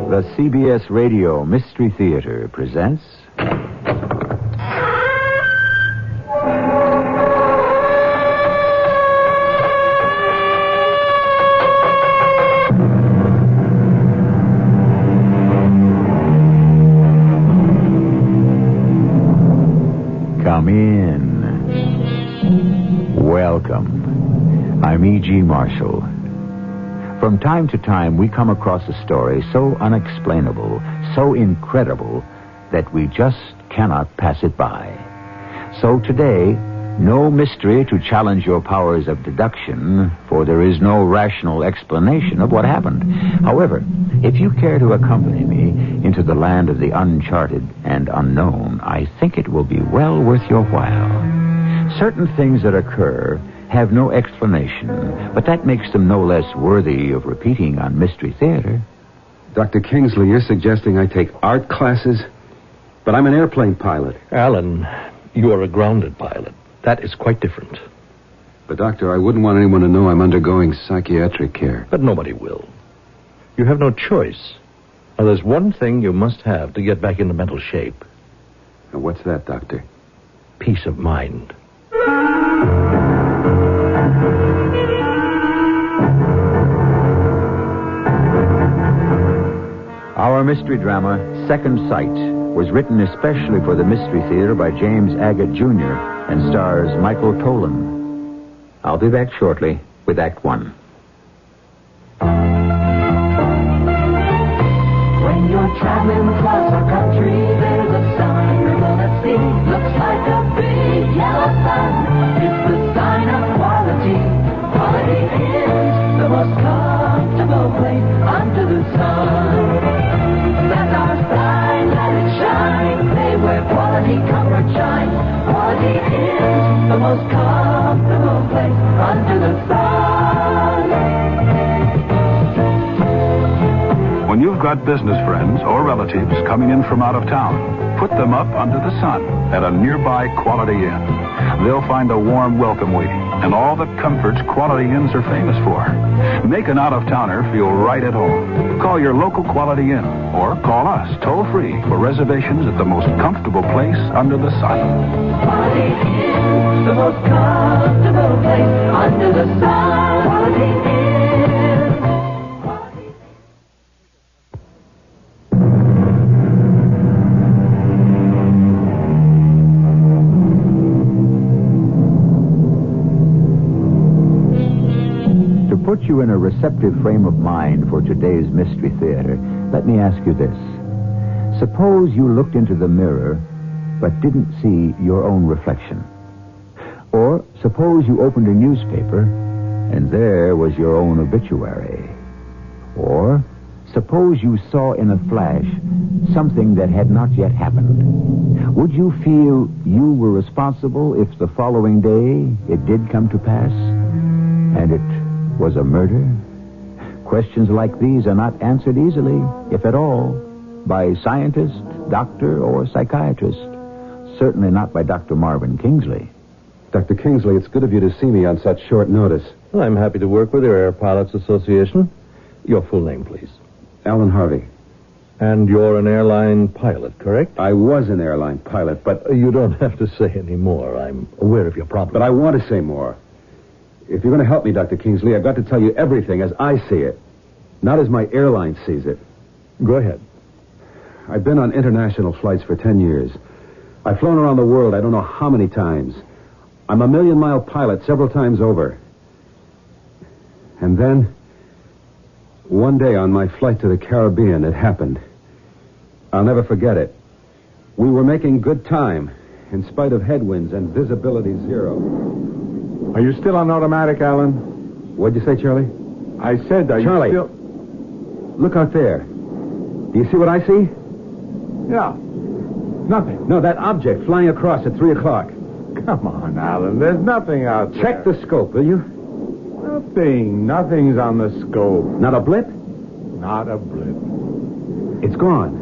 The CBS Radio Mystery Theater presents... Come in. Welcome. I'm E.G. Marshall. From time to time, we come across a story so unexplainable, so incredible, that we just cannot pass it by. So today, no mystery to challenge your powers of deduction, for there is no rational explanation of what happened. However, if you care to accompany me into the land of the uncharted and unknown, I think it will be well worth your while. Certain things that occur have no explanation, but that makes them no less worthy of repeating on Mystery Theater. Dr. Kingsley, you're suggesting I take art classes? But I'm an airplane pilot. Alan, you are a grounded pilot. That is quite different. But, Doctor, I wouldn't want anyone to know I'm undergoing psychiatric care. But nobody will. You have no choice. Now, there's one thing you must have to get back into mental shape. Now, what's that, Doctor? Peace of mind. Our mystery drama, Second Sight, was written especially for the Mystery Theater by James Agate Jr. and stars Michael Tolan. I'll be back shortly with Act One. When you're traveling across our country, there's a sign you're gonna see. Looks like a big yellow sun. It's the sign of quality. Quality is the most comfortable place under the sun. That's our sign, let it shine. Say where quality, comfort shines. Quality is the most comfortable place under the sun. When you've got business friends or relatives coming in from out of town, put them up under the sun at a nearby Quality Inn. They'll find a warm welcome waiting and all the comforts Quality Inns are famous for. Make an out-of-towner feel right at home. Call your local Quality Inn or call us toll-free for reservations at the most comfortable place under the sun. Quality is the most comfortable place under the sun. Quality is. To put you in a receptive frame of mind for today's Mystery Theater, let me ask you this. Suppose you looked into the mirror but didn't see your own reflection. Or suppose you opened a newspaper and there was your own obituary. Or suppose you saw in a flash something that had not yet happened. Would you feel you were responsible if the following day it did come to pass and it was a murder? Questions like these are not answered easily, if at all, by scientist, doctor, or psychiatrist. Certainly not by Dr. Marvin Kingsley. Dr. Kingsley, it's good of you to see me on such short notice. Well, I'm happy to work with your Air Pilots Association. Your full name, please. Alan Harvey. And you're an airline pilot, correct? I was an airline pilot, but... You don't have to say any more. I'm aware of your problem. But I want to say more. If you're going to help me, Dr. Kingsley, I've got to tell you everything as I see it, not as my airline sees it. Go ahead. I've been on international flights for 10 years. I've flown around the world I don't know how many times. I'm a million-mile pilot several times over. And then, one day on my flight to the Caribbean, it happened. I'll never forget it. We were making good time, in spite of headwinds and visibility zero. Are you still on automatic, Alan? What'd you say, Charlie? I said, are Charlie, you still... Look out there. Do you see what I see? Yeah. Nothing. No, that object flying across at 3 o'clock. Come on, Alan. There's nothing out there. Check the scope, will you? Nothing. Nothing's on the scope. Not a blip? Not a blip. It's gone.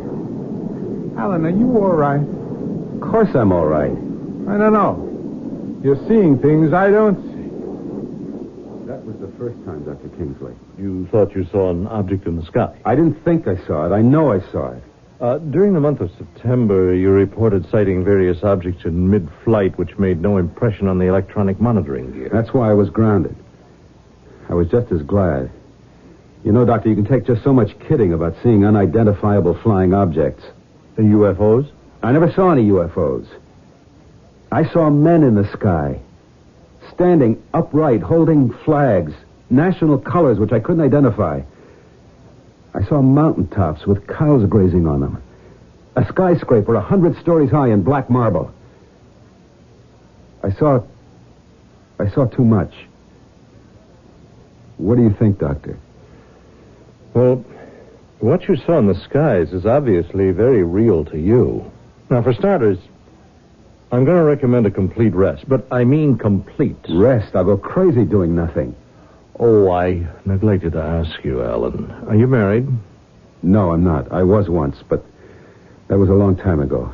Alan, are you all right? Of course I'm all right. I don't know. You're seeing things I don't see. That was was the first time, Dr. Kingsley. You thought you saw an object in the sky. I didn't think I saw it. I know I saw it. During the month of September, you reported sighting various objects in mid-flight which made no impression on the electronic monitoring gear. That's why I was grounded. I was just as glad. You know, Doctor, you can take just so much kidding about seeing unidentifiable flying objects. The UFOs? I never saw any UFOs. I saw men in the sky, standing upright, holding flags, national colors which I couldn't identify. I saw mountaintops with cows grazing on them. A skyscraper 100 stories high in black marble. I saw too much. What do you think, Doctor? Well, what you saw in the skies is obviously very real to you. Now, for starters, I'm going to recommend a complete rest, but I mean complete. Rest? I'll go crazy doing nothing. Oh, I neglected to ask you, Alan. Are you married? No, I'm not. I was once, but that was a long time ago.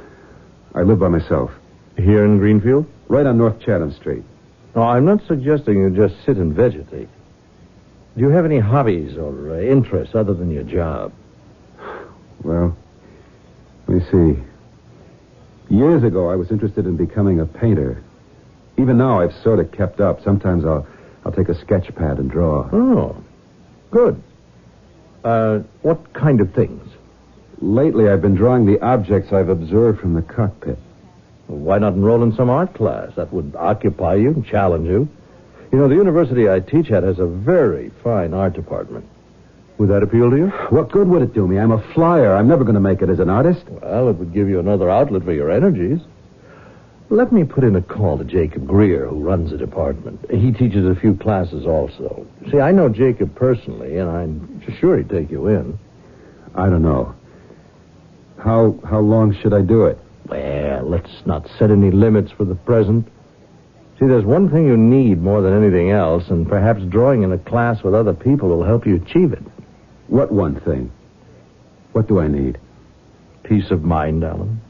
I live by myself. Here in Greenfield? Right on North Chatham Street. No, I'm not suggesting you just sit and vegetate. Do you have any hobbies or interests other than your job? Well, let me see. Years ago, I was interested in becoming a painter. Even now, I've sort of kept up. Sometimes I'll take a sketch pad and draw. Oh, good. What kind of things? Lately, I've been drawing the objects I've observed from the cockpit. Well, why not enroll in some art class? That would occupy you and challenge you. You know, the university I teach at has a very fine art department. Would that appeal to you? What good would it do me? I'm a flyer. I'm never going to make it as an artist. Well, it would give you another outlet for your energies. Let me put in a call to Jacob Greer, who runs the department. He teaches a few classes also. See, I know Jacob personally, and I'm sure he'd take you in. I don't know. How long should I do it? Well, let's not set any limits for the present. See, there's one thing you need more than anything else, and perhaps drawing in a class with other people will help you achieve it. What one thing? What do I need? Peace of mind, Alan.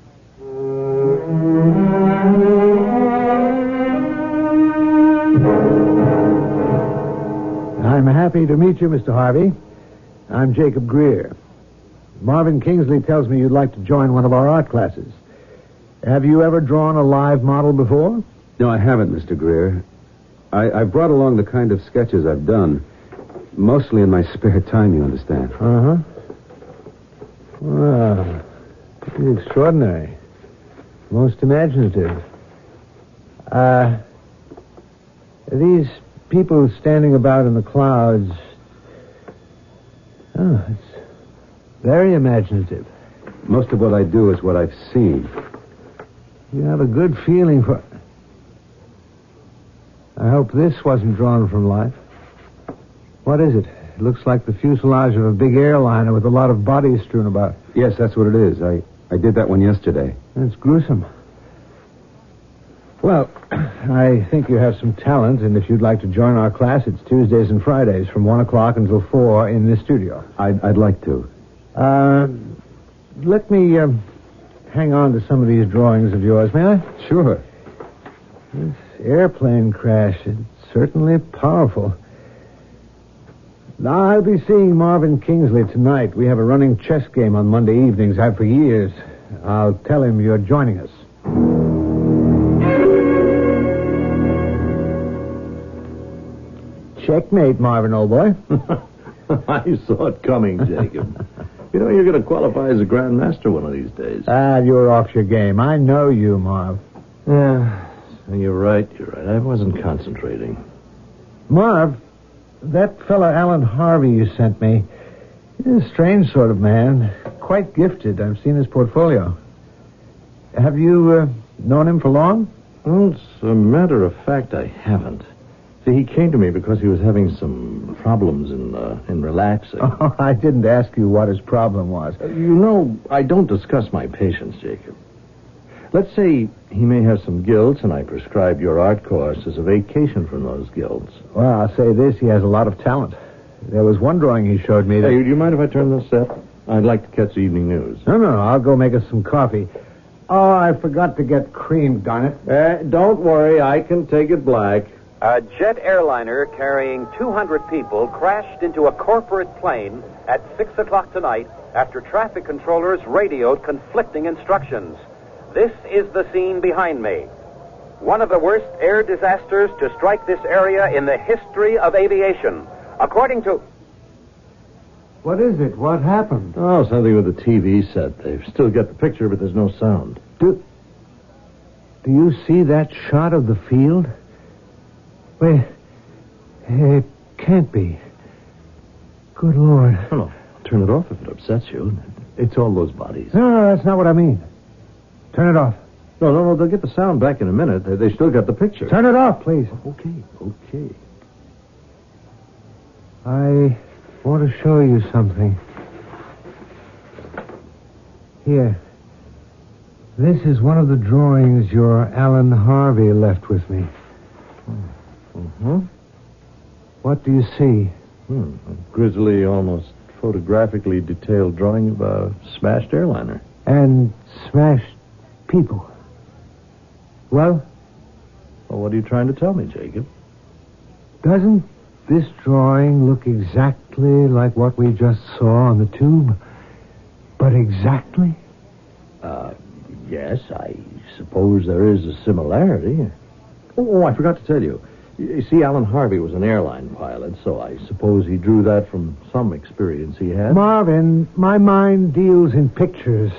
I'm happy to meet you, Mr. Harvey. I'm Jacob Greer. Marvin Kingsley tells me you'd like to join one of our art classes. Have you ever drawn a live model before? No, I haven't, Mr. Greer. I've brought along the kind of sketches I've done. Mostly in my spare time, you understand. Uh-huh. Well, pretty extraordinary. Most imaginative. These people standing about in the clouds... Oh, it's very imaginative. Most of what I do is what I've seen. You have a good feeling for... I hope this wasn't drawn from life. What is it? It looks like the fuselage of a big airliner with a lot of bodies strewn about. Yes, that's what it is. I did that one yesterday. It's gruesome. Well, I think you have some talent, and if you'd like to join our class, it's Tuesdays and Fridays from 1 o'clock until 4 in this studio. I'd like to. Let me hang on to some of these drawings of yours, may I? Sure. This airplane crash, it's certainly powerful. Now, I'll be seeing Marvin Kingsley tonight. We have a running chess game on Monday evenings. Have for years. I'll tell him you're joining us. Checkmate, Marvin, old boy. I saw it coming, Jacob. You know, you're going to qualify as a grandmaster one of these days. You're off your game. I know you, Marv. Yeah, you're right. I wasn't concentrating. Marv, that fellow Alan Harvey you sent me, he's a strange sort of man. Quite gifted. I've seen his portfolio. Have you known him for long? Well, as a matter of fact, I haven't. See, he came to me because he was having some problems in relaxing. Oh, I didn't ask you what his problem was. You know, I don't discuss my patients, Jacob. Let's say he may have some guilt, and I prescribed your art course as a vacation from those guilts. Well, I'll say this, he has a lot of talent. There was one drawing he showed me that... Hey, do you mind if I turn this set? I'd like to catch the evening news. No, I'll go make us some coffee. Oh, I forgot to get cream, darn it. Don't worry, I can take it black. A jet airliner carrying 200 people crashed into a corporate plane at 6 o'clock tonight after traffic controllers radioed conflicting instructions. This is the scene behind me. One of the worst air disasters to strike this area in the history of aviation. According to... What is it? What happened? Oh, something with the TV set. They've still got the picture, but there's no sound. Do you see that shot of the field? Wait, it can't be. Good Lord. Oh, no. Turn it off if it upsets you. It's all those bodies. No, that's not what I mean. Turn it off. No, they'll get the sound back in a minute. They still got the picture. Turn it off, please. Okay. I want to show you something. Here. This is one of the drawings your Alan Harvey left with me. Mm-hmm. What do you see? A grisly, almost photographically detailed drawing of a smashed airliner. And smashed people. Well, What are you trying to tell me, Jacob? doesn't this drawing look exactly like what we just saw on the tube? But exactly? Yes, I suppose there is a similarity. Oh, I forgot to tell you. You see, Alan Harvey was an airline pilot, so I suppose he drew that from some experience he had. Marvin, my mind deals in pictures.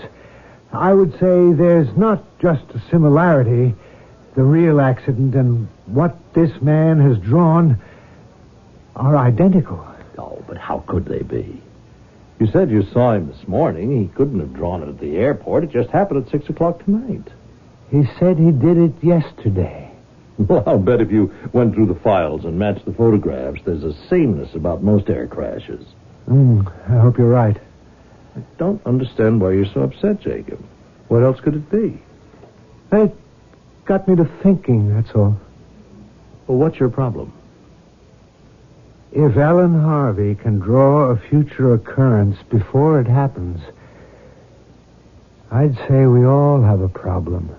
I would say there's not just a similarity. The real accident and what this man has drawn are identical. Oh, but how could they be? You said you saw him this morning. He couldn't have drawn it at the airport. It just happened at 6 o'clock tonight. He said he did it yesterday. Well, I'll bet if you went through the files and matched the photographs, there's a sameness about most air crashes. I hope you're right. I don't understand why you're so upset, Jacob. What else could it be? It got me to thinking, that's all. Well, what's your problem? If Alan Harvey can draw a future occurrence before it happens, I'd say we all have a problem.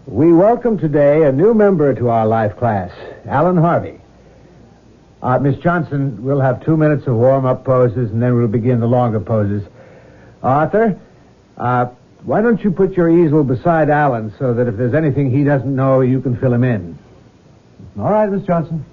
We welcome today a new member to our life class, Alan Harvey. Miss Johnson, we'll have 2 minutes of warm-up poses, and then we'll begin the longer poses. Arthur, why don't you put your easel beside Alan so that if there's anything he doesn't know, you can fill him in? All right, Miss Johnson.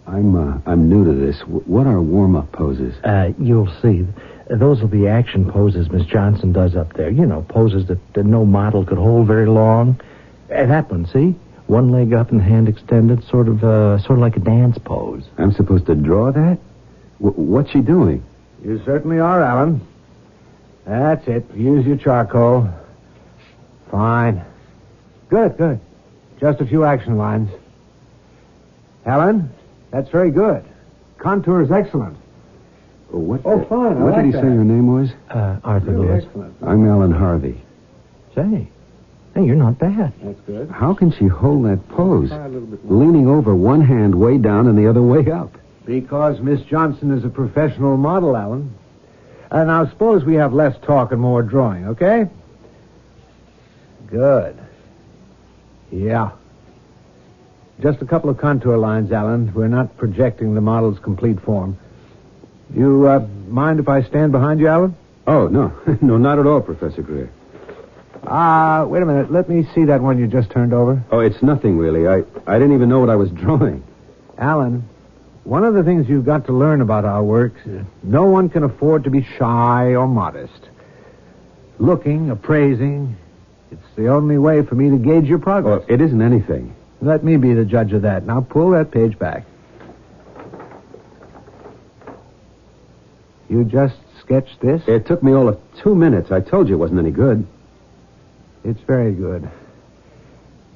I'm new to this. What are warm-up poses? You'll see. Those will be action poses Miss Johnson does up there. You know, poses that no model could hold very long. That one, see? One leg up and hand extended, sort of like a dance pose. I'm supposed to draw that? What's she doing? You certainly are, Alan. That's it. Use your charcoal. Fine. Good. Just a few action lines. Alan, that's very good. Contour is excellent. Fine. I What like did he that. say your name was? Arthur Really Lewis. excellent. I'm Alan Harvey. Say, you're not bad. That's good. How can she hold that pose? Leaning over, one hand way down and the other way up. Because Miss Johnson is a professional model, Alan. Now, suppose we have less talk and more drawing, okay? Good. Yeah. Just a couple of contour lines, Alan. We're not projecting the model's complete form. You mind if I stand behind you, Alan? Oh, no. No, not at all, Professor Greer. Wait a minute. Let me see that one you just turned over. Oh, it's nothing, really. I didn't even know what I was drawing. Alan, one of the things you've got to learn about our work is no one can afford to be shy or modest. Looking, appraising, it's the only way for me to gauge your progress. Well, it isn't anything. Let me be the judge of that. Now pull that page back. You just sketched this? It took me all of 2 minutes. I told you it wasn't any good. It's very good.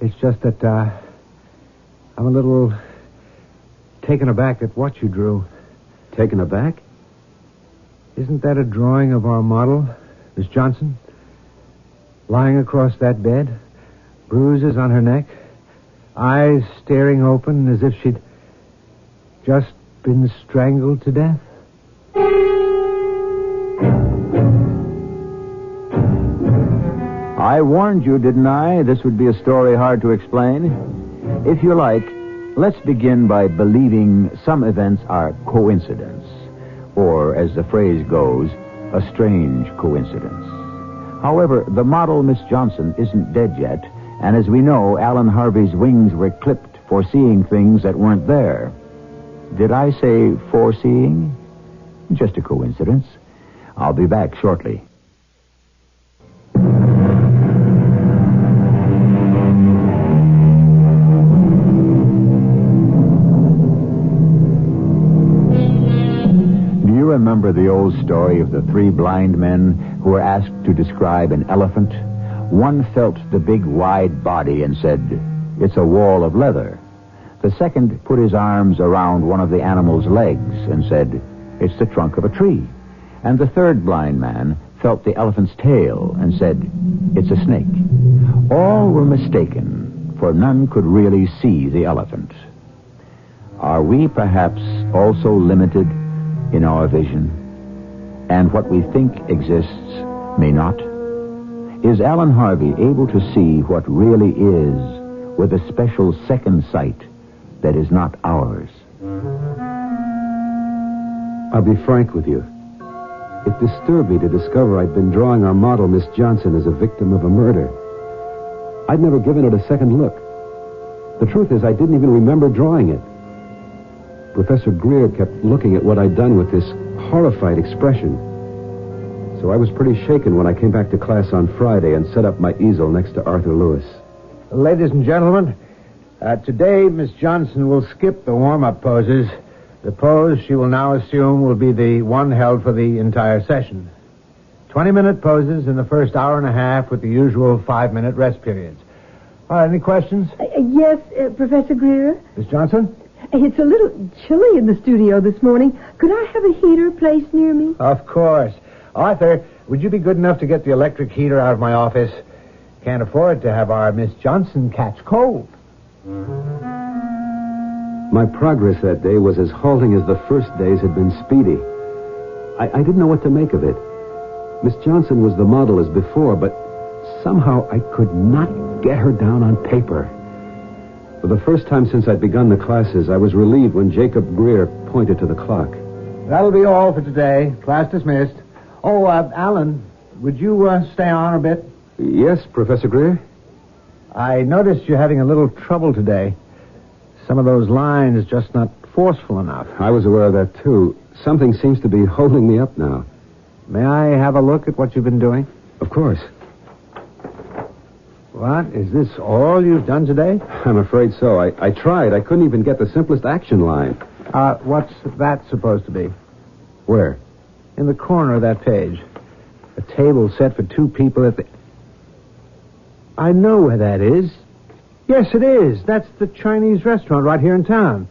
It's just that I'm a little taken aback at what you drew. Taken aback? Isn't that a drawing of our model, Miss Johnson? Lying across that bed, bruises on her neck, eyes staring open as if she'd just been strangled to death. I warned you, didn't I? This would be a story hard to explain. If you like, let's begin by believing some events are coincidence, or, as the phrase goes, a strange coincidence. However, the model Miss Johnson isn't dead yet, and as we know, Alan Harvey's wings were clipped for seeing things that weren't there. Did I say foreseeing? Just a coincidence. I'll be back shortly. Do you remember the old story of the three blind men who were asked to describe an elephant? One felt the big wide body and said, "It's a wall of leather." The second put his arms around one of the animal's legs and said, "It's the trunk of a tree." And the third blind man felt the elephant's tail and said, "It's a snake." All were mistaken, for none could really see the elephant. Are we perhaps also limited in our vision? And what we think exists may not? Is Alan Harvey able to see what really is with a special second sight that is not ours? I'll be frank with you. It disturbed me to discover I'd been drawing our model, Miss Johnson, as a victim of a murder. I'd never given it a second look. The truth is, I didn't even remember drawing it. Professor Greer kept looking at what I'd done with this horrified expression. So I was pretty shaken when I came back to class on Friday and set up my easel next to Arthur Lewis. Ladies and gentlemen, today Miss Johnson will skip the warm-up poses. The pose she will now assume will be the one held for the entire session. 20-minute poses in the first hour and a half with the usual 5-minute rest periods. All right, any questions? Yes, Professor Greer? Miss Johnson? It's a little chilly in the studio this morning. Could I have a heater placed near me? Of course. Arthur, would you be good enough to get the electric heater out of my office? Can't afford to have our Miss Johnson catch cold. My progress that day was as halting as the first days had been speedy. I didn't know what to make of it. Miss Johnson was the model as before, but somehow I could not get her down on paper. For the first time since I'd begun the classes, I was relieved when Jacob Greer pointed to the clock. That'll be all for today. Class dismissed. Oh, Alan, would you stay on a bit? Yes, Professor Greer? I noticed you're having a little trouble today. Some of those lines just not forceful enough. I was aware of that, too. Something seems to be holding me up now. May I have a look at what you've been doing? Of course. What? Is this all you've done today? I'm afraid so. I tried. I couldn't even get the simplest action line. What's that supposed to be? Where? In the corner of that page. A table set for two people at the... I know where that is. Yes, it is. That's the Chinese restaurant right here in town.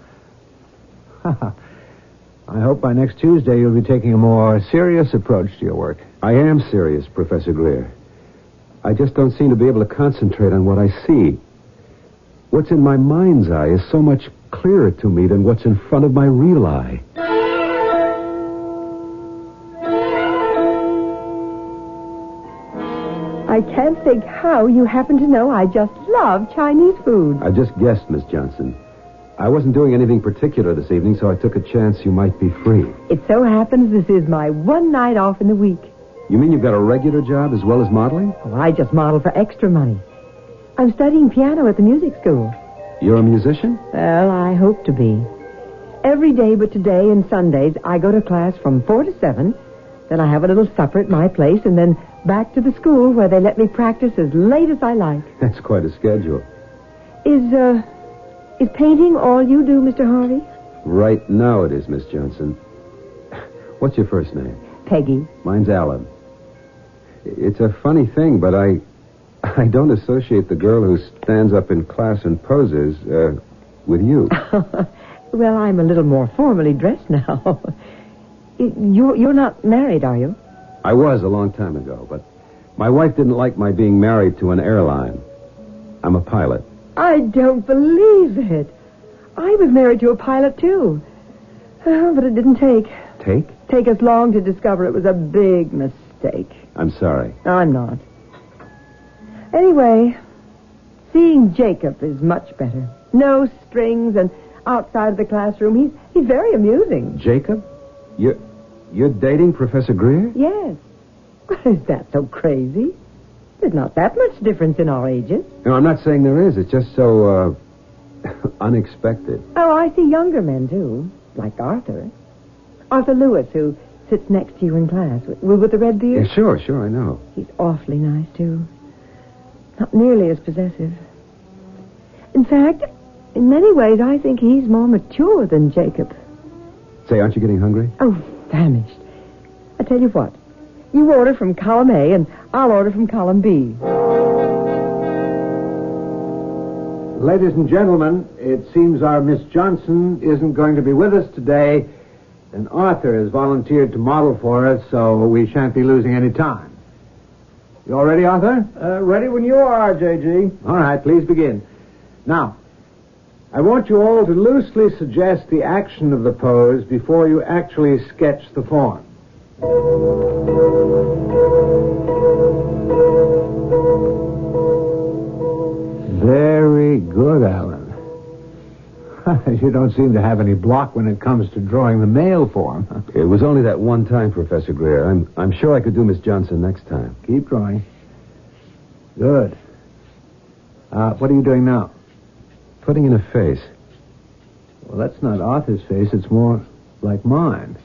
I hope by next Tuesday you'll be taking a more serious approach to your work. I am serious, Professor Greer. I just don't seem to be able to concentrate on what I see. What's in my mind's eye is so much clearer to me than what's in front of my real eye. I can't think how you happen to know I just love Chinese food. I just guessed, Miss Johnson. I wasn't doing anything particular this evening, so I took a chance you might be free. It so happens this is my one night off in the week. You mean you've got a regular job as well as modeling? Oh, I just model for extra money. I'm studying piano at the music school. You're a musician? Well, I hope to be. Every day but today and Sundays, I go to class from 4 to 7. Then I have a little supper at my place, and then back to the school where they let me practice as late as I like. That's quite a schedule. Is painting all you do, Mr. Harvey? Right now it is, Miss Johnson. What's your first name? Peggy. Mine's Alan. It's a funny thing, but I don't associate the girl who stands up in class and poses with you. Well, I'm a little more formally dressed now. You're not married, are you? I was a long time ago, but my wife didn't like my being married to an airline. I'm a pilot. I don't believe it. I was married to a pilot, too. But it didn't take us long to discover it was a big mistake. I'm sorry. I'm not. Anyway, seeing Jacob is much better. No strings and outside of the classroom. He's very amusing. Jacob? You're dating Professor Greer? Yes. Is that so crazy? There's not that much difference in our ages. No, I'm not saying there is. It's just so, unexpected. Oh, I see younger men, too. Like Arthur. Arthur Lewis, who sits next to you in class. With the red beard? Yeah, sure, I know. He's awfully nice, too. Not nearly as possessive. In fact, in many ways, I think he's more mature than Jacob. Say, aren't you getting hungry? Oh, famished. I tell you what. You order from column A, and I'll order from column B. Ladies and gentlemen, it seems our Miss Johnson isn't going to be with us today, and Arthur has volunteered to model for us, so we shan't be losing any time. You all ready, Arthur? Ready when you are, J.G. All right, please begin. Now, I want you all to loosely suggest the action of the pose before you actually sketch the form. Very good, Alan. You don't seem to have any block when it comes to drawing the male form. It was only that one time, Professor Greer. I'm sure I could do Miss Johnson next time. Keep drawing. Good. What are you doing now? Putting in a face. Well, that's not Arthur's face. It's more like mine.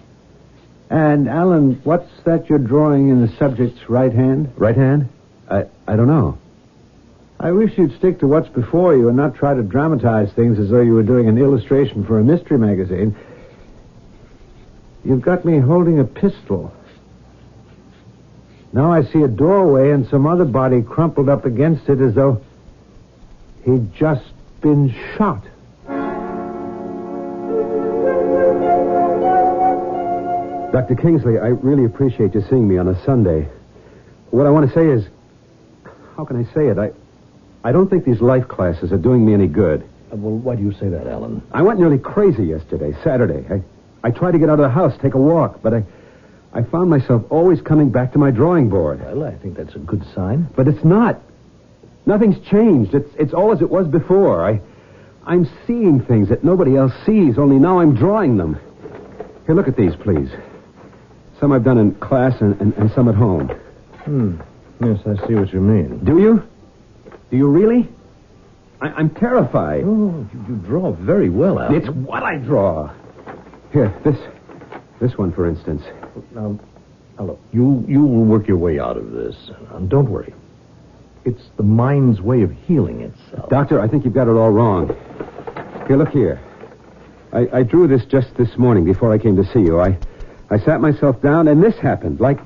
And, Alan, what's that you're drawing in the subject's right hand? Right hand? I don't know. I wish you'd stick to what's before you and not try to dramatize things as though you were doing an illustration for a mystery magazine. You've got me holding a pistol. Now I see a doorway and some other body crumpled up against it as though he'd just been shot. Dr. Kingsley, I really appreciate you seeing me on a Sunday. What I want to say is, how can I say it? I don't think these life classes are doing me any good. Well, why do you say that, Alan? I went nearly crazy yesterday, Saturday. I tried to get out of the house, take a walk, but I found myself always coming back to my drawing board. Well, I think that's a good sign. But it's not. Nothing's changed. It's all as it was before. I'm seeing things that nobody else sees, only now I'm drawing them. Here, look at these, please. Some I've done in class and some at home. Yes, I see what you mean. Do you? Do you really? I'm terrified. Oh, you draw very well, Alan. It's what I draw. Here, this one, for instance. Now, look, you will work your way out of this. Don't worry. It's the mind's way of healing itself. Doctor, I think you've got it all wrong. Here, look here. I drew this just this morning before I came to see you. I sat myself down, and this happened, like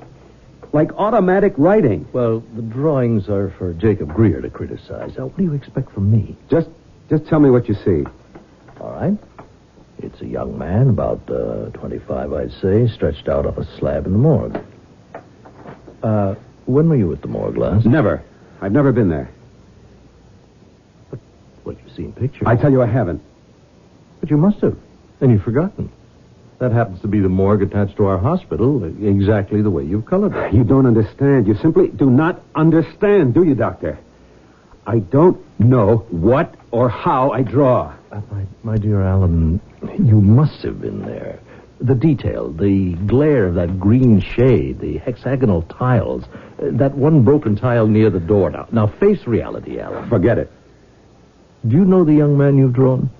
automatic writing. Well, the drawings are for Jacob Greer to criticize. Now, what do you expect from me? Just tell me what you see. All right. It's a young man, about 25, I'd say, stretched out on a slab in the morgue. When were you at the morgue last? Never. I've never been there. But you've seen pictures. I tell you I haven't. But you must have. And you've forgotten. That happens to be the morgue attached to our hospital, exactly the way you've colored it. You don't understand. You simply do not understand, do you, Doctor? I don't know what or how I draw. My dear Alan, you must have been there. The detail, the glare of that green shade, the hexagonal tiles, that one broken tile near the door. Now face reality, Alan. Forget it. Do you know the young man you've drawn?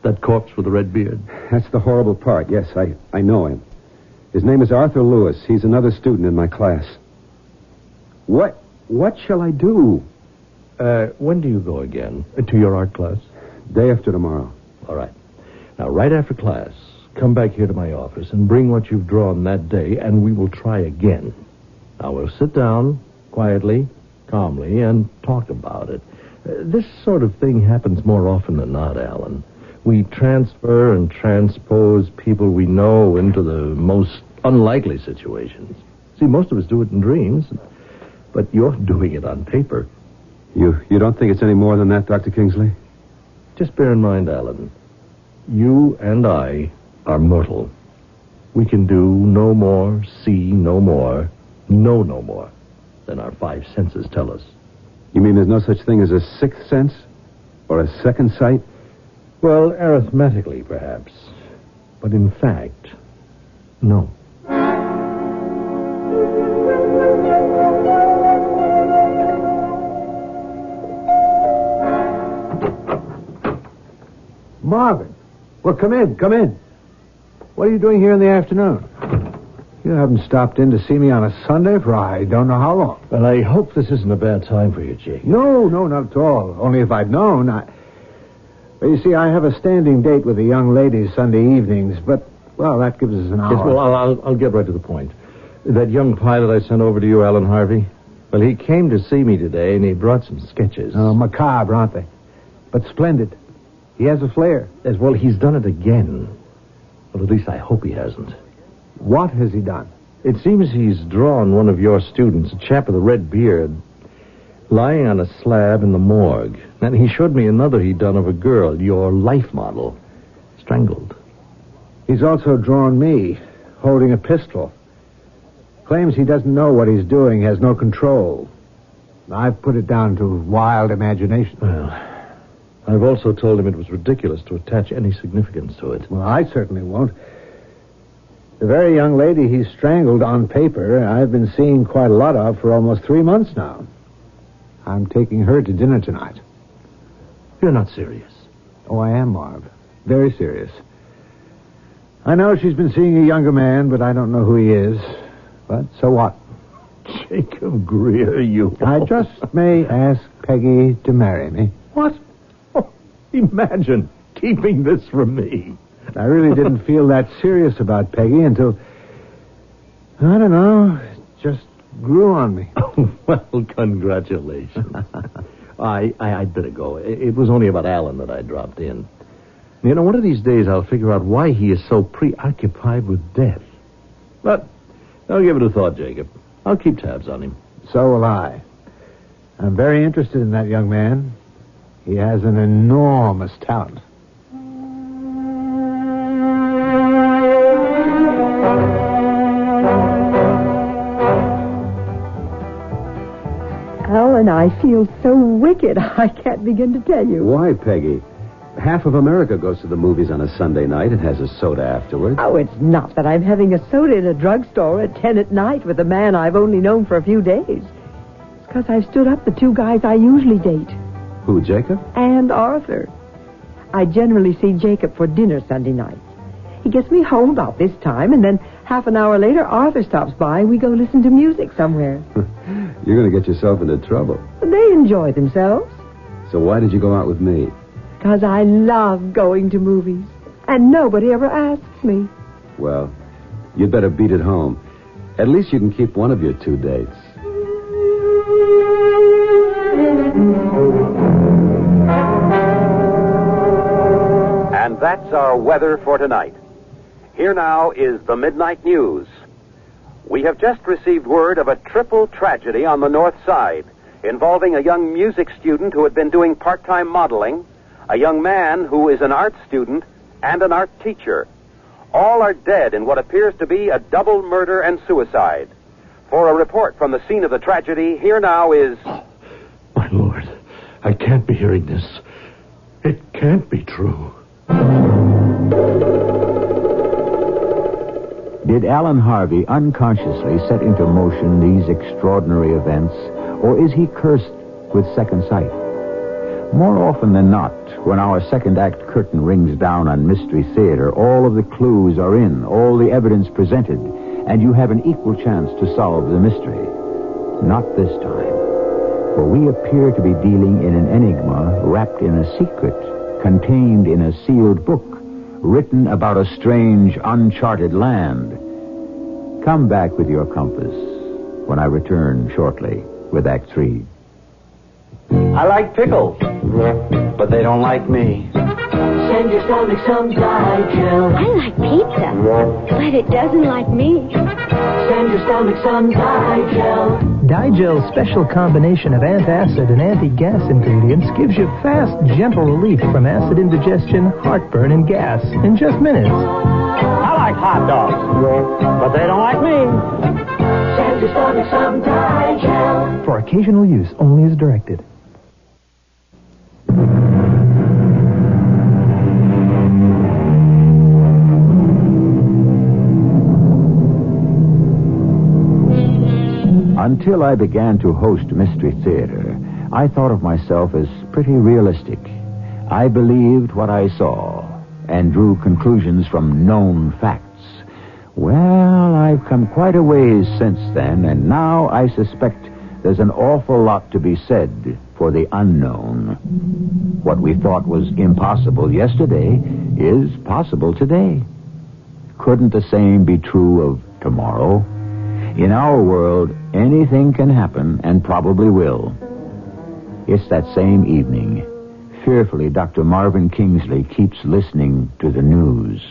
That corpse with the red beard? That's the horrible part. Yes, I know him. His name is Arthur Lewis. He's another student in my class. What shall I do? When do you go again? To your art class? Day after tomorrow. All right. Now, right after class, come back here to my office and bring what you've drawn that day, and we will try again. Now, we'll sit down quietly, calmly, and talk about it. This sort of thing happens more often than not, Alan. We transfer and transpose people we know into the most unlikely situations. See, most of us do it in dreams, but you're doing it on paper. You don't think it's any more than that, Dr. Kingsley? Just bear in mind, Alan, you and I are mortal. We can do no more, see no more, know no more than our five senses tell us. You mean there's no such thing as a sixth sense? Or a second sight? Well, arithmetically, perhaps. But in fact, no. Marvin. Well, come in. What are you doing here in the afternoon? You haven't stopped in to see me on a Sunday for I don't know how long. Well, I hope this isn't a bad time for you, Jake. No, not at all. Only if I'd known. Well, you see, I have a standing date with a young lady Sunday evenings, but, well, that gives us an hour. Yes, well, I'll get right to the point. That young pilot I sent over to you, Alan Harvey, well, he came to see me today, and he brought some sketches. Oh, macabre, aren't they? But splendid. He has a flair. Yes, well, he's done it again. Well, at least I hope he hasn't. What has he done? It seems he's drawn one of your students, a chap with a red beard, lying on a slab in the morgue. And he showed me another he'd done of a girl, your life model, strangled. He's also drawn me, holding a pistol. Claims he doesn't know what he's doing, has no control. I've put it down to wild imagination. Well, I've also told him it was ridiculous to attach any significance to it. Well, I certainly won't. The very young lady he strangled on paper, I've been seeing quite a lot of for almost 3 months now. I'm taking her to dinner tonight. You're not serious. Oh, I am, Marv. Very serious. I know she's been seeing a younger man, but I don't know who he is. But so what? Jacob Greer, you... I just may ask Peggy to marry me. What? Oh, imagine keeping this from me. I really didn't feel that serious about Peggy until, I don't know, it just grew on me. Well, congratulations. I'd better go. It was only about Alan that I dropped in. You know, one of these days I'll figure out why he is so preoccupied with death. But I'll give it a thought, Jacob. I'll keep tabs on him. So will I. I'm very interested in that young man. He has an enormous talent. Alan, I feel so wicked, I can't begin to tell you. Why, Peggy? Half of America goes to the movies on a Sunday night and has a soda afterwards. Oh, it's not that I'm having a soda in a drugstore at 10 at night with a man I've only known for a few days. It's because I've stood up the two guys I usually date. Who, Jacob? And Arthur. I generally see Jacob for dinner Sunday nights. He gets me home about this time, and then half an hour later, Arthur stops by, and we go listen to music somewhere. You're going to get yourself into trouble. They enjoy themselves. So why did you go out with me? Because I love going to movies, and nobody ever asks me. Well, you'd better beat it home. At least you can keep one of your 2 dates. And that's our weather for tonight. Here now is the Midnight News. We have just received word of a triple tragedy on the North Side involving a young music student who had been doing part-time modeling, a young man who is an art student, and an art teacher. All are dead in what appears to be a double murder and suicide. For a report from the scene of the tragedy, here now is... My Lord, I can't be hearing this. It can't be true. Did Alan Harvey unconsciously set into motion these extraordinary events, or is he cursed with second sight? More often than not, when our second act curtain rings down on Mystery Theater, all of the clues are in, all the evidence presented, and you have an equal chance to solve the mystery. Not this time, for we appear to be dealing in an enigma wrapped in a secret, contained in a sealed book, written about a strange, uncharted land. Come back with your compass when I return shortly with Act 3. I like pickles, but they don't like me. Send your stomach some Digel. I like pizza, but it doesn't like me. Send your stomach some Digel. Digel's special combination of antacid and anti-gas ingredients gives you fast, gentle relief from acid indigestion, heartburn, and gas in just minutes. I like hot dogs, but they don't like me. Send Anti-stomach some Digel. For occasional use only as directed. Until I began to host Mystery Theater, I thought of myself as pretty realistic. I believed what I saw and drew conclusions from known facts. Well, I've come quite a ways since then, and now I suspect there's an awful lot to be said for the unknown. What we thought was impossible yesterday is possible today. Couldn't the same be true of tomorrow? In our world, anything can happen and probably will. It's that same evening. Fearfully, Dr. Marvin Kingsley keeps listening to the news.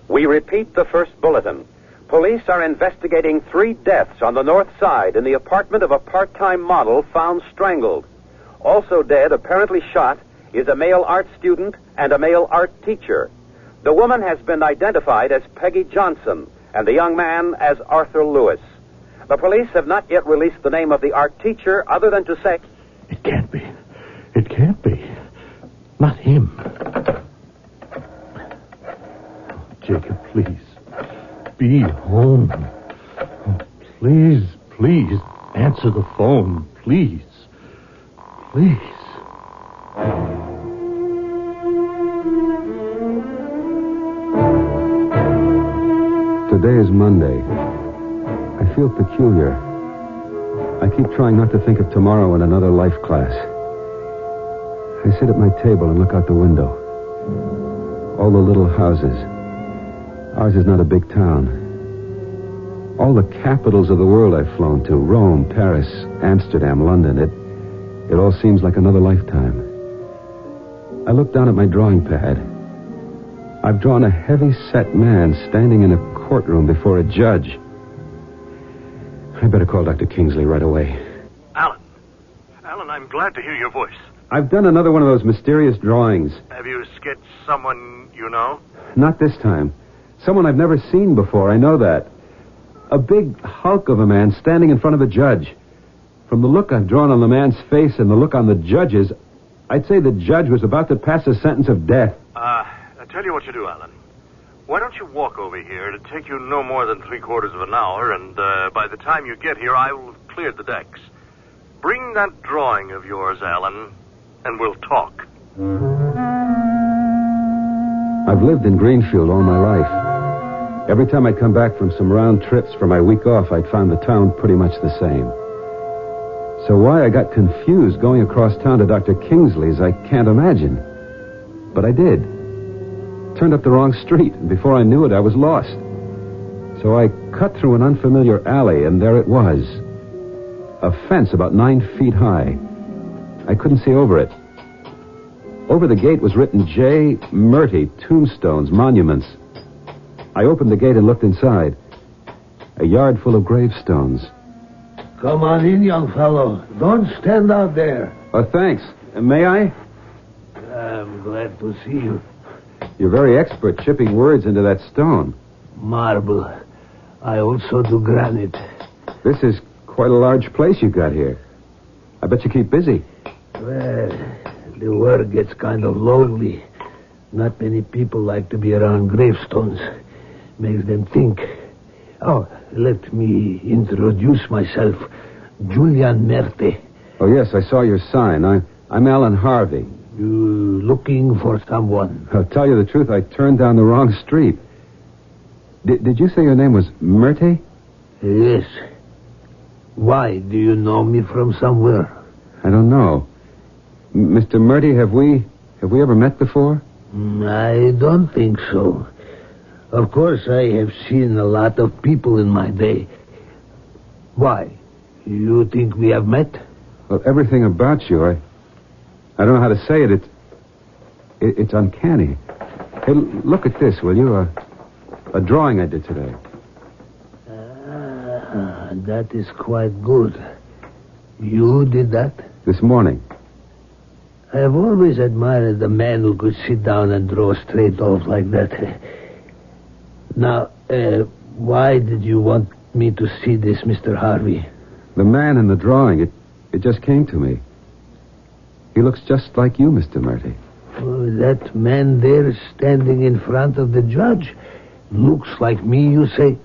We repeat the first bulletin. Police are investigating 3 deaths on the north side in the apartment of a part-time model found strangled. Also dead, apparently shot, is a male art student and a male art teacher. The woman has been identified as Peggy Johnson and the young man as Arthur Lewis. The police have not yet released the name of the art teacher other than to say... It can't be. It can't be. Not him. Jacob, please. Be home. Oh, please, please, answer the phone. Please. Please. Today is Monday. I feel peculiar. I keep trying not to think of tomorrow in another life class. I sit at my table and look out the window. All the little houses. Ours is not a big town. All the capitals of the world I've flown to, Rome, Paris, Amsterdam, London, it all seems like another lifetime. I look down at my drawing pad. I've drawn a heavy-set man standing in a courtroom before a judge. I better call Dr. Kingsley right away. Alan, I'm glad to hear your voice. I've done another one of those mysterious drawings. Have you sketched someone you know? Not this time. Someone I've never seen before, I know that. A big hulk of a man standing in front of a judge. From the look I've drawn on the man's face and the look on the judge's, I'd say the judge was about to pass a sentence of death. I'll tell you what you do, Alan. Why don't you walk over here? It'll take you no more than 3/4 of an hour, and by the time you get here, I will have cleared the decks. Bring that drawing of yours, Alan, and we'll talk. I've lived in Greenfield all my life. Every time I'd come back from some round trips for my week off, I'd found the town pretty much the same. So why I got confused going across town to Dr. Kingsley's, I can't imagine. But I did. Turned up the wrong street, and before I knew it, I was lost. So I cut through an unfamiliar alley, and there it was. A fence about 9 feet high. I couldn't see over it. Over the gate was written J. Murty, Tombstones, Monuments. I opened the gate and looked inside. A yard full of gravestones. Come on in, young fellow. Don't stand out there. Oh, thanks. May I? I'm glad to see you. You're very expert chipping words into that stone. Marble. I also do granite. This is quite a large place you got here. I bet you keep busy. Well, the work gets kind of lonely. Not many people like to be around gravestones. Makes them think. Oh, let me introduce myself. Julian Merte. Oh, yes, I saw your sign. I'm Alan Harvey. You looking for someone? I'll tell you the truth, I turned down the wrong street. Did you say your name was Merte? Yes. Why? Do you know me from somewhere? I don't know. Mr. Merte, have we ever met before? I don't think so. Of course, I have seen a lot of people in my day. Why? You think we have met? Well, everything about you, I don't know how to say it. It's uncanny. Hey, look at this, will you? A drawing I did today. That is quite good. You did that? This morning. I have always admired the man who could sit down and draw straight off like that. Now, why did you want me to see this, Mr. Harvey? The man in the drawing, it just came to me. He looks just like you, Mr. Murty. Oh, that man there standing in front of the judge looks like me, you say?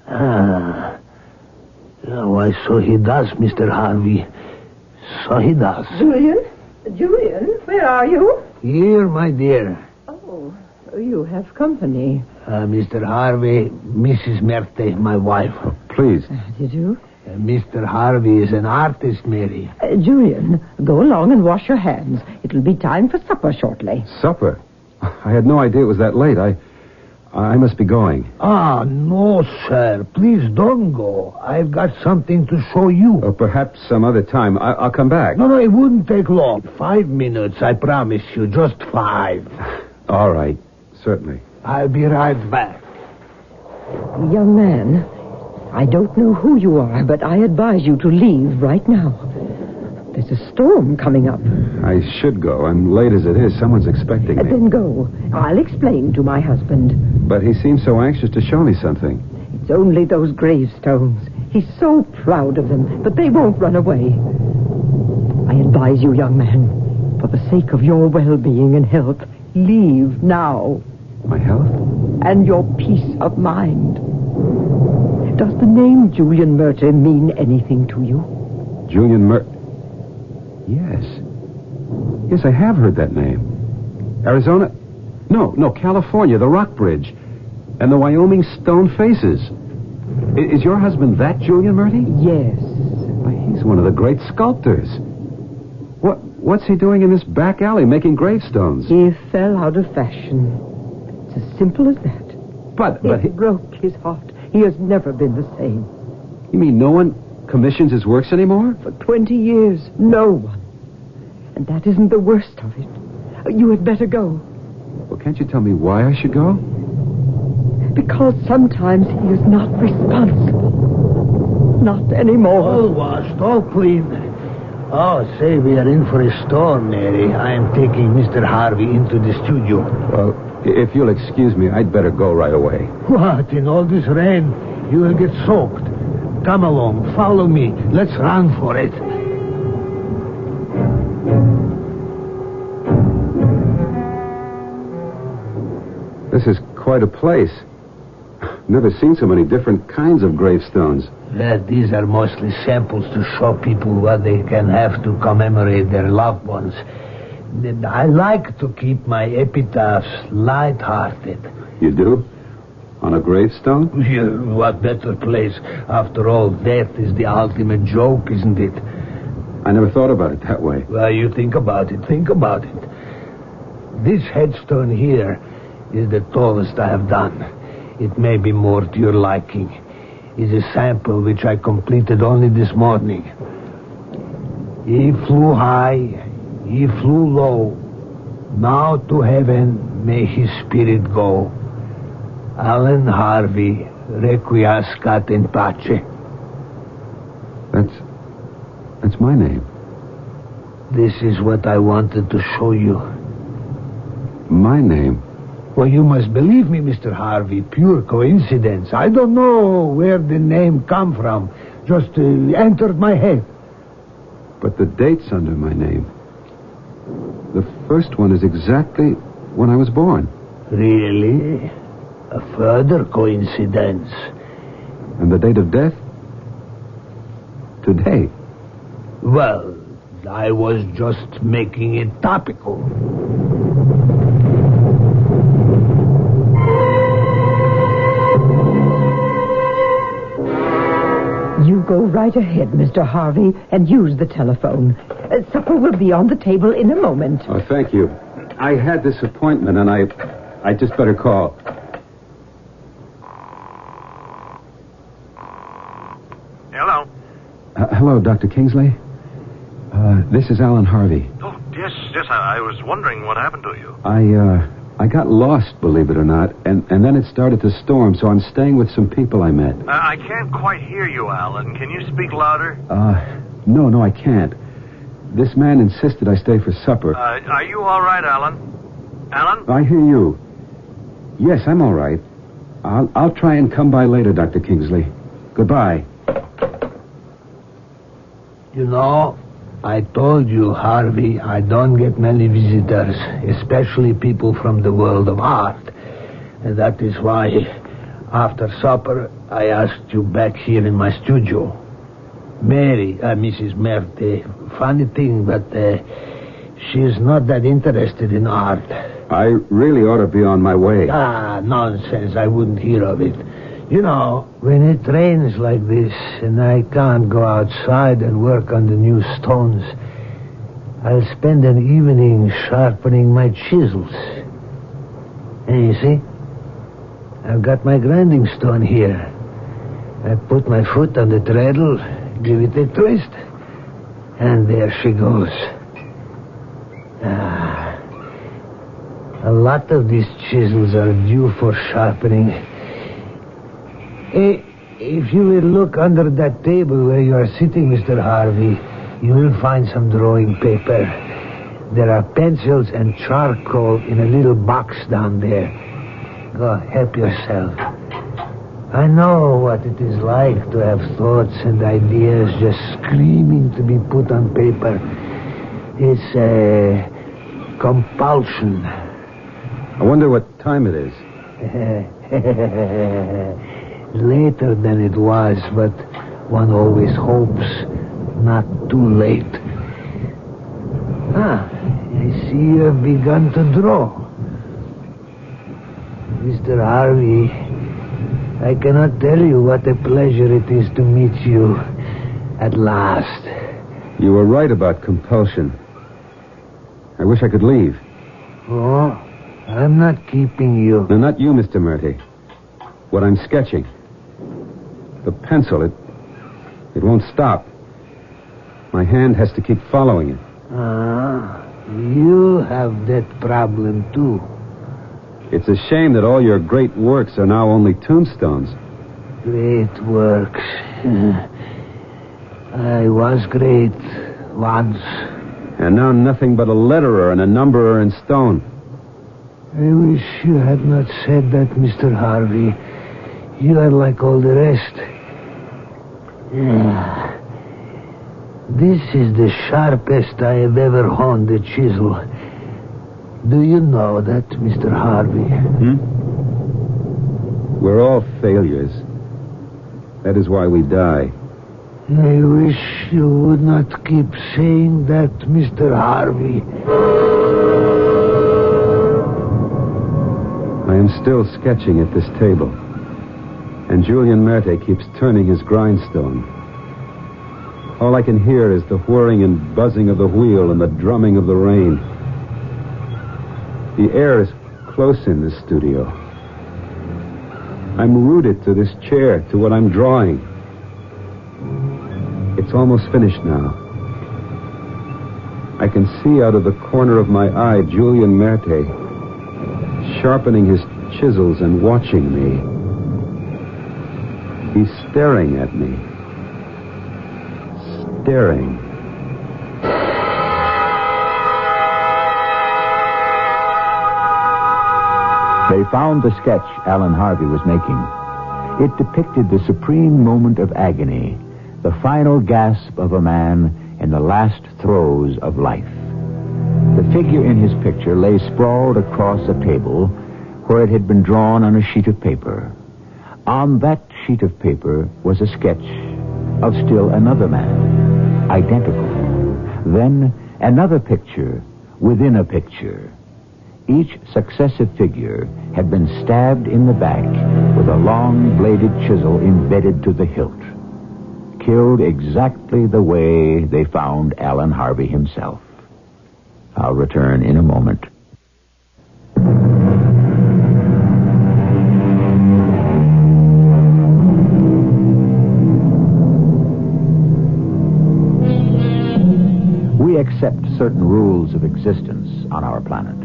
Ah. Why, so he does, Mr. Harvey. So he does. Julian, where are you? Here, my dear. Oh, you have company. Mr. Harvey, Mrs. Merte, my wife. Oh, please. Did you? Mr. Harvey is an artist, Mary. Julian, go along and wash your hands. It'll be time for supper shortly. Supper? I had no idea it was that late. I must be going. Ah, no, sir. Please don't go. I've got something to show you. Or perhaps some other time. I'll come back. No, it wouldn't take long. 5 minutes, I promise you. Just 5. All right. Certainly. I'll be right back. Young man, I don't know who you are, but I advise you to leave right now. There's a storm coming up. I should go, and late as it is, someone's expecting me. Then go. I'll explain to my husband. But he seems so anxious to show me something. It's only those gravestones. He's so proud of them, but they won't run away. I advise you, young man, for the sake of your well-being and health, leave now. My health? And your peace of mind. Does the name Julian Murter mean anything to you? Julian Murter? Yes. Yes, I have heard that name. Arizona? No, California, the Rock Bridge. And the Wyoming stone faces. Is your husband that Julian Murty? Yes. Why, he's one of the great sculptors. What's he doing in this back alley making gravestones? He fell out of fashion. It's as simple as that. But it broke his heart. He has never been the same. You mean no one commissions his works anymore? For 20 years, no one. And that isn't the worst of it. You had better go. Well, can't you tell me why I should go? Because sometimes he is not responsible. Not anymore. All washed, all clean. Oh, say, we are in for a storm, Mary. I am taking Mr. Harvey into the studio. Well, if you'll excuse me, I'd better go right away. What? In all this rain? You will get soaked. Come along. Follow me. Let's run for it. This is quite a place. Never seen so many different kinds of gravestones. These are mostly samples to show people what they can have to commemorate their loved ones. I like to keep my epitaphs light-hearted. You do? On a gravestone? Yeah, what better place? After all, death is the ultimate joke, isn't it? I never thought about it that way. Well, you think about it. Think about it. This headstone here is the tallest I have done. It may be more to your liking. It's a sample which I completed only this morning. He flew high, he flew low. Now to heaven may his spirit go. Alan Harvey, requiescat in pace. That's my name. This is what I wanted to show you. My name? Well, you must believe me, Mr. Harvey. Pure coincidence. I don't know where the name come from. Just entered my head. But the date's under my name. The first one is exactly when I was born. Really? A further coincidence. And the date of death? Today. Well, I was just making it topical. You go right ahead, Mr. Harvey, and use the telephone. Supper will be on the table in a moment. Oh, thank you. I had this appointment, and I just better call. Hello. Hello, Dr. Kingsley. This is Alan Harvey. Oh, yes. I was wondering what happened to you. I got lost, believe it or not, and then it started to storm, so I'm staying with some people I met. I can't quite hear you, Alan. Can you speak louder? No, I can't. This man insisted I stay for supper. Are you all right, Alan? Alan? I hear you. Yes, I'm all right. I'll try and come by later, Dr. Kingsley. Goodbye. You know, I told you, Harvey, I don't get many visitors, especially people from the world of art. And that is why, after supper, I asked you back here in my studio. Mrs. Merte, funny thing, but she's not that interested in art. I really ought to be on my way. Ah, nonsense. I wouldn't hear of it. You know, when it rains like this and I can't go outside and work on the new stones, I'll spend an evening sharpening my chisels. And you see, I've got my grinding stone here. I put my foot on the treadle, give it a twist, and there she goes. A lot of these chisels are due for sharpening. If you will look under that table where you are sitting, Mr. Harvey, you will find some drawing paper. There are pencils and charcoal in a little box down there. Go, help yourself. I know what it is like to have thoughts and ideas just screaming to be put on paper. It's a compulsion. I wonder what time it is. Later than it was, but one always hopes not too late. I see you have begun to draw. Mr. Harvey, I cannot tell you what a pleasure it is to meet you at last. You were right about compulsion. I wish I could leave. Oh, I'm not keeping you. No, not you, Mr. Murty. What I'm sketching. The pencil, it won't stop. My hand has to keep following it. You have that problem, too. It's a shame that all your great works are now only tombstones. Great works. I was great once. And now nothing but a letterer and a numberer in stone. I wish you had not said that, Mr. Harvey. You are like all the rest. This is the sharpest I have ever honed a chisel. Do you know that, Mr. Harvey? We're all failures. That is why we die. I wish you would not keep saying that, Mr. Harvey. I am still sketching at this table. And Julian Merte keeps turning his grindstone. All I can hear is the whirring and buzzing of the wheel and the drumming of the rain. The air is close in this studio. I'm rooted to this chair, to what I'm drawing. It's almost finished now. I can see out of the corner of my eye Julian Merte sharpening his chisels and watching me. He's staring at me. Staring. They found the sketch Alan Harvey was making. It depicted the supreme moment of agony, the final gasp of a man in the last throes of life. The figure in his picture lay sprawled across a table where it had been drawn on a sheet of paper. On that sheet of paper was a sketch of still another man, identical. Then another picture within a picture. Each successive figure had been stabbed in the back with a long-bladed chisel embedded to the hilt. Killed exactly the way they found Alan Harvey himself. I'll return in a moment. We accept certain rules of existence on our planet.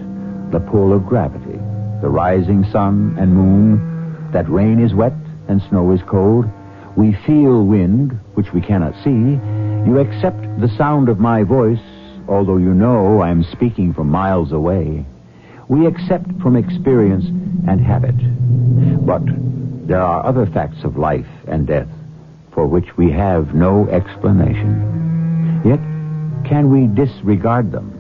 The pull of gravity, the rising sun and moon, that rain is wet and snow is cold. We feel wind, which we cannot see. You accept the sound of my voice, although you know I'm speaking from miles away. We accept from experience and habit. But There are other facts of life and death for which we have no explanation. Yet, can we disregard them?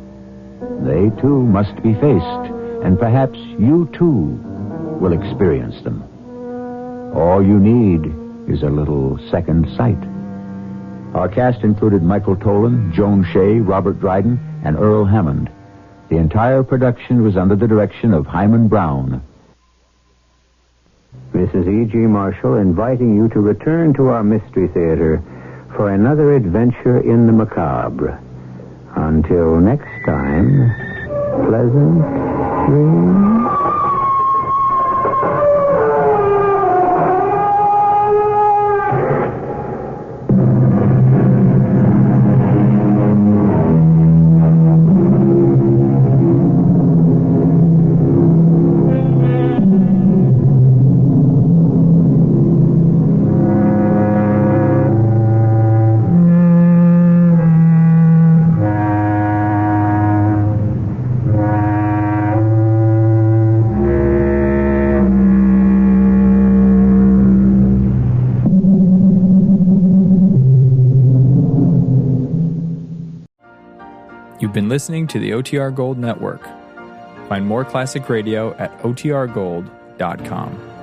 They, too, must be faced, and perhaps you, too, will experience them. All you need is a little second sight. Our cast included Michael Tolan, Joan Shea, Robert Dryden, and Earl Hammond. The entire production was under the direction of Hyman Brown. Mrs. E.G. Marshall inviting you to return to our Mystery Theater for another adventure in the macabre. Until next time, pleasant dreams. You've been listening to the OTR Gold Network. Find more classic radio at otrgold.com.